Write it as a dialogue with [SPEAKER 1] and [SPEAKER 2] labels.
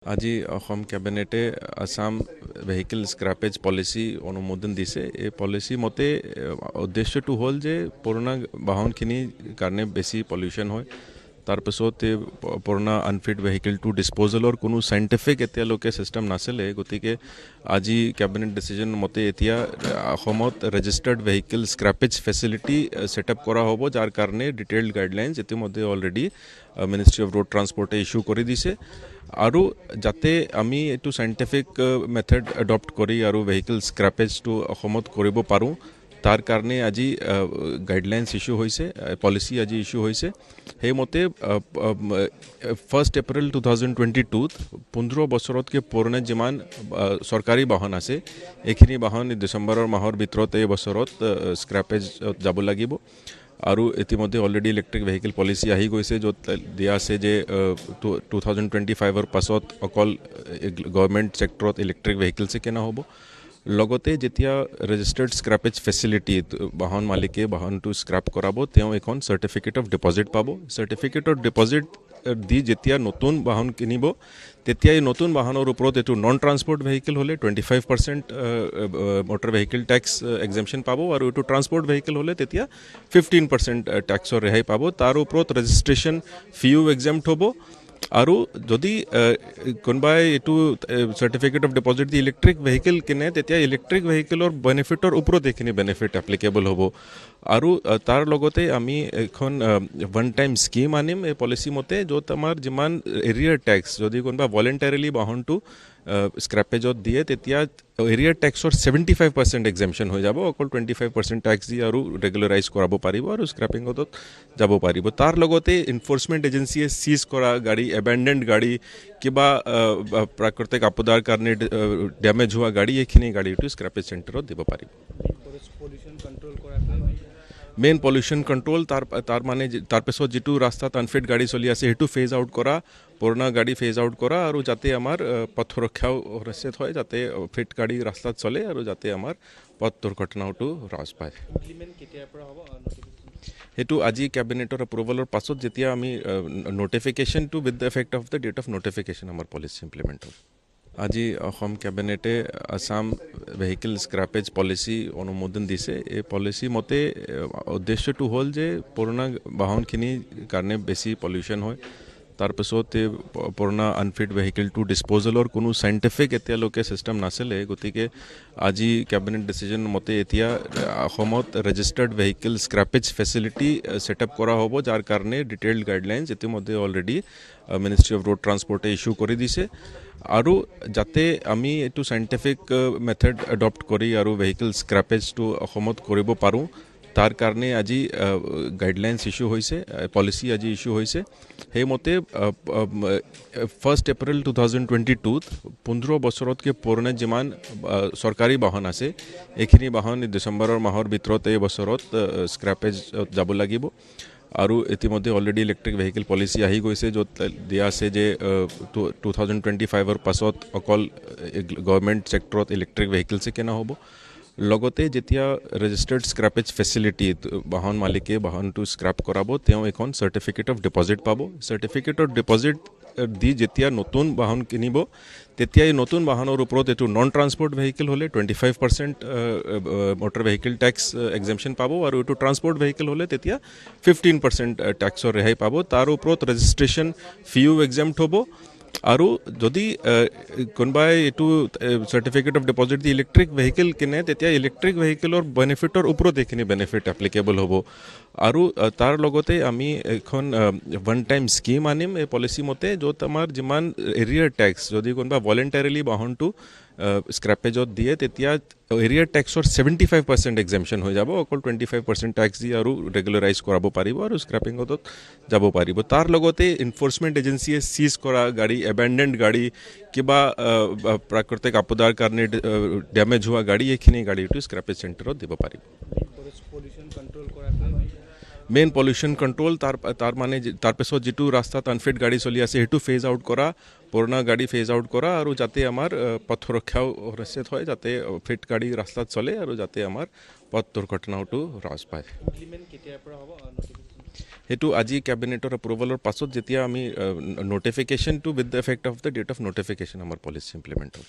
[SPEAKER 1] আজি অসম কেবিনেটে Assam vehicle স্ক্ৰাপেজ policy অনুমোদন দিছে। এই পলিচি মতে উদ্দেশ্যটো হ'ল যে পুৰণা বাহনখিনিৰ কাৰণে বেছি পলিউশ্যন হয়। তাৰপিছত এই পুৰণা আনফিট ভেহিকেলটো ডিছপ'জেলৰ কোনো চাইণ্টিফিক এতিয়ালৈকে ছিষ্টেম নাছিলে। গতিকে আজি কেবিনেট ডিচিজন মতে এতিয়া অসমত registered vehicle scrappage facility setup কৰা হ'ব, যাৰ কাৰণে ডিটেইলড গাইডলাইনছ ইতিমধ্যে অলৰেডি মিনিষ্ট্ৰী অফ ৰোড ট্ৰান্সপৰ্টে ইছ্যু কৰি দিছে। আৰু যাতে আমি এইটো চাইণ্টিফিক মেথড এডপ্ট কৰি আৰু ভেহিকেল স্ক্ৰাপেজটো অসমত কৰিব পাৰোঁ, তাৰ কাৰণে আজি গাইডলাইনছ ইছ্যু হৈছে, পলিচি আজি ইছ্যু হৈছে। সেইমতে 1 এপ্ৰিল 2022 15 বছৰতকৈ পুৰণা যিমান চৰকাৰী বাহন আছে, এইখিনি বাহন ডিচেম্বৰৰ মাহৰ ভিতৰত এই বছৰত স্ক্ৰাপেজ যাব লাগিব। আৰু ইতিমধ্যে অলৰেডি ইলেক্ট্ৰিক ভেহিকেল পলিচি আহি গৈছে, য'ত দিয়া আছে যে 2025 পাছত অকল গভৰ্ণমেণ্ট ছেক্টৰত ইলেক্ট্ৰিক ভেহিকেলছে কিনা হ'ব। লগতে যেতিয়া ৰেজিষ্টাৰ্ড স্ক্ৰাপেজ ফেচিলিটিত বাহন মালিকে বাহনটো স্ক্ৰাপ কৰাব, তেওঁ এখন চাৰ্টিফিকেট অফ ডিপজিট পাব। চাৰ্টিফিকেট অফ ডিপজিট দি যেতিয়া নতুন বাহন কিনিব, তেতিয়া এই নতুন বাহনৰ ওপৰত এইটো নন ট্ৰান্সপৰ্ট ভেহিকেল হ'লে 25% মটৰ ভেহিকেল টেক্স এক্সেম্পশ্যন পাব, আৰু এইটো ট্ৰান্সপৰ্ট ভেহিকেল হ'লে তেতিয়া 15% টেক্সৰ ৰেহাই পাব। তাৰ ওপৰত ৰেজিষ্ট্ৰেশ্যন ফিও এক্সেম্প্ট হ'ব। আৰু যদি কোনোবাই এইটো certificate of deposit the electric vehicle কিনে, তেতিয়া ইলেক্ট্ৰিক ভেহিকেলৰ বেনিফিটৰ ওপৰত এইখিনি বেনিফিট এপ্লিকেবল হ'ব। আৰু তাৰ লগতে আমি এখন ওৱান টাইম স্কিম আনিম এই পলিচি মতে, য'ত আমাৰ যিমান এৰিয়াৰ টেক্স, যদি কোনোবা ভলেণ্টাৰীলি বাহনটো স্ক্ৰেপেজত দিয়ে, তেতিয়া এৰিয়াৰ টেক্সৰ 75% এক্সেম্পশ্যন হৈ যাব। অকল 25% টেক্স দি আৰু ৰেগুলাৰাইজ কৰাব পাৰিব আৰু স্ক্ৰেপিঙত যাব পাৰিব। তাৰ লগতে এনফৰ্চমেণ্ট এজেঞ্চিয়ে চিজ কৰা গাড়ী, এবেণ্ডেণ্ড গাড়ী, কিবা প্ৰাকৃতিক আপদাৰ কাৰণে ডেমেজ হোৱা গাড়ী, এইখিনি গাড়ীটো স্ক্ৰেপেজ চেণ্টাৰত দিব পাৰিব। মেইন পলিউশ্যন কণ্ট্ৰল, তাৰপিছত যিটো ৰাস্তাত আনফিট গাড়ী চলি আছে সেইটো ফেজ আউট কৰা, পুৰণা গাড়ী ফেজ আউট কৰা, আৰু যাতে আমাৰ পথ সুৰক্ষাও নিশ্চিত হয়, যাতে ফিট গাড়ী ৰাস্তাত চলে আৰু যাতে আমাৰ পথ দুৰ্ঘটনাটো হ্ৰাস পায়। সেইটো আজি কেবিনেটৰ এপ্ৰুভেলৰ পাছত যেতিয়া আমি নটিফিকেশ্যনটো with the effect of the date of notification আমাৰ পলিচি ইমপ্লিমেণ্ট হ'ব। আজি অসম কেবিনেটে আসাম ভেহিকেল স্ক্ৰাপেজ পলিচি অনুমোদন দিছে। এই পলিচি মতে উদ্দেশ্যটো হ'ল যে পুৰণা বাহনখিনিৰ কাৰণে বেছি পলিউশ্যন হয়। তাৰপিছত এই পুৰণা আনফিট ভেহিকেলটো ডিছপ'জেলৰ কোনো চাইণ্টিফিক এতিয়ালৈকে ছিষ্টেম নাছিলে। গতিকে আজি কেবিনেট ডিচিজন মতে এতিয়া অসমত registered vehicle scrappage facility setup কৰা হ'ব, যাৰ কাৰণে ডিটেইলড গাইডলাইনছ ইতিমধ্যে অলৰেডি মিনিষ্ট্ৰী অফ ৰোড ট্ৰান্সপৰ্টে ইছ্যু কৰি দিছে। আৰু যাতে আমি এইটো চাইণ্টিফিক মেথড এডপ্ট কৰি আৰু ভেহিকেল স্ক্ৰাপেজটো অসমত কৰিব পাৰোঁ, তাৰ কাৰণে আজি গাইডলাইনছ ইছ্যু হৈছে, পলিচি আজি ইছ্যু হৈছে। সেইমতে 1 এপ্ৰিল 2022 15 বছৰতকৈ পুৰণা যিমান চৰকাৰী বাহন আছে, এইখিনি বাহন ডিচেম্বৰৰ মাহৰ ভিতৰত এই বছৰত স্ক্ৰেপেজ যাব লাগিব। আৰু ইতিমধ্যে অলৰেডি ইলেক্ট্ৰিক ভেহিকেল পলিচি আহি গৈছে, য'ত দিয়া আছে যে 2025 পাছত অকল গভৰ্ণমেণ্ট ছেক্টৰত ইলেক্ট্ৰিক ভেহিকেলছে কিনা হ'ব। লগতে যেতিয়া ৰেজিষ্টাৰ্ড স্ক্ৰাপেজ ফেচিলিটিত বাহন মালিকে বাহনটো স্ক্ৰাপ কৰাব, তেওঁ এখন চাৰ্টিফিকেট অফ ডিপজিট পাব। চাৰ্টিফিকেট অফ ডিপজিট দি যেতিয়া নতুন বাহন কিনিব, তেতিয়া এই নতুন বাহনৰ ওপৰত এইটো নন ট্ৰান্সপৰ্ট ভেহিকেল হ'লে 25% মটৰ ভেহিকেল টেক্স এক্সেম্পশ্যন পাব, আৰু এইটো ট্ৰান্সপৰ্ট ভেহিকেল হ'লে তেতিয়া 15% টেক্সৰ ৰেহাই পাব। তাৰ ওপৰত ৰেজিষ্ট্ৰেশ্যন ফিও এক্সেম্প্ট হ'ব। আৰু যদি কোনোবাই এইটো certificate of deposit the electric vehicle কিনে, তেতিয়া ইলেক্ট্ৰিক ভেহিকেলৰ বেনিফিটৰ ওপৰত এইখিনি বেনিফিট এপ্লিকেবল হ'ব। আৰু তাৰ লগতে আমি এখন ওৱান টাইম স্কিম আনিম এই পলিচি মতে, য'ত আমাৰ যিমান এৰিয়াৰ টেক্স, যদি কোনোবা ভলেণ্টাৰীলি বাহনটো স্ক্ৰেপেজত দিয়ে, তেতিয়া এৰিয়াৰ টেক্সৰ 75% এক্সেম্পশ্যন হৈ যাব। অকল 25% টেক্স দি আৰু ৰেগুলাৰাইজ কৰাব পাৰিব আৰু স্ক্ৰেপিঙত যাব পাৰিব। তাৰ লগতে এনফৰ্চমেণ্ট এজেঞ্চিয়ে চিজ কৰা গাড়ী, এবেণ্ডেণ্ড গাড়ী, কিবা প্ৰাকৃতিক আপদাৰ কাৰণে ডেমেজ হোৱা গাড়ী, এইখিনি গাড়ীটো স্ক্ৰেপেজ চেণ্টাৰত দিব পাৰিব। মেইন পলিউশ্যন কণ্ট্ৰল, তাৰপিছত যিটো ৰাস্তাত আনফিট গাড়ী চলি আছে সেইটো ফেজ আউট কৰা, পুৰণা গাড়ী ফেজ আউট কৰা, আৰু যাতে আমাৰ পথ সুৰক্ষাও নিশ্চিত হয়, যাতে ফিট গাড়ী ৰাস্তাত চলে আৰু যাতে আমাৰ পথ দুৰ্ঘটনাটো হ্ৰাস পায়। সেইটো আজি কেবিনেটৰ এপ্ৰুভেলৰ পাছত যেতিয়া আমি নটিফিকেশ্যনটো with the effect of the date of notification আমাৰ পলিচি ইমপ্লিমেণ্ট হ'ব।